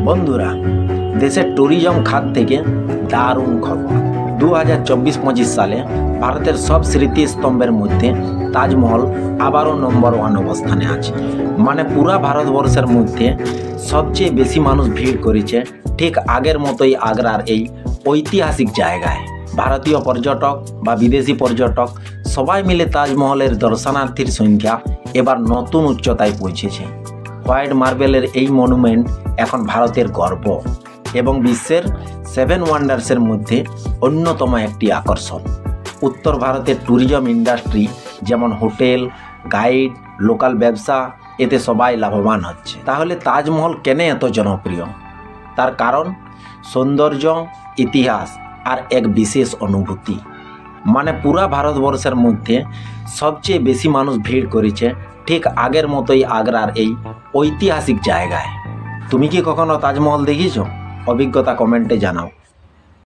বন্ধুরা, দেশের ট্যুরিজম খাত থেকে দারুণ খবর। 2024-25 সালে ভারতের সব স্মৃতিস্তম্ভের মধ্যে তাজমহল আবারও নম্বর 1 অবস্থানে আছে। মানে পুরা ভারতবর্ষের মধ্যে সবচেয়ে বেশি মানুষ ভিড় করেছে ঠিক আগের মতোই আগ্রার এই ঐতিহাসিক জায়গায়। ভারতীয় পর্যটক বা বিদেশি পর্যটক সবাই মিলে তাজমহলের দর্শনার্থীর সংখ্যা এবার নতুন উচ্চতায় পৌঁছেছে। হোয়াইট মার্বেলের এই মনুমেন্ট এখন ভারতের গর্ব এবং বিশ্বের 7 ওয়ান্ডার্সের মধ্যে অন্যতম একটি আকর্ষণ। উত্তর ভারতের ট্যুরিজম ইন্ডাস্ট্রি যেমন হোটেল, গাইড, লোকাল ব্যবসা এতে সবাই লাভবান হচ্ছে। তাহলে তাজমহল কেন এত জনপ্রিয়? তার কারণ সৌন্দর্য, ইতিহাস আর এক বিশেষ অনুভূতি। মানে পুরা ভারতবর্ষের মধ্যে সবচেয়ে বেশি মানুষ ভিড় করেছে ঠিক আগের মতোই আগ্রার এই ঐতিহাসিক জায়গায়। তুমি কি কখনো তাজমহল দেখিছো? অভিজ্ঞতা কমেন্টে জানাও।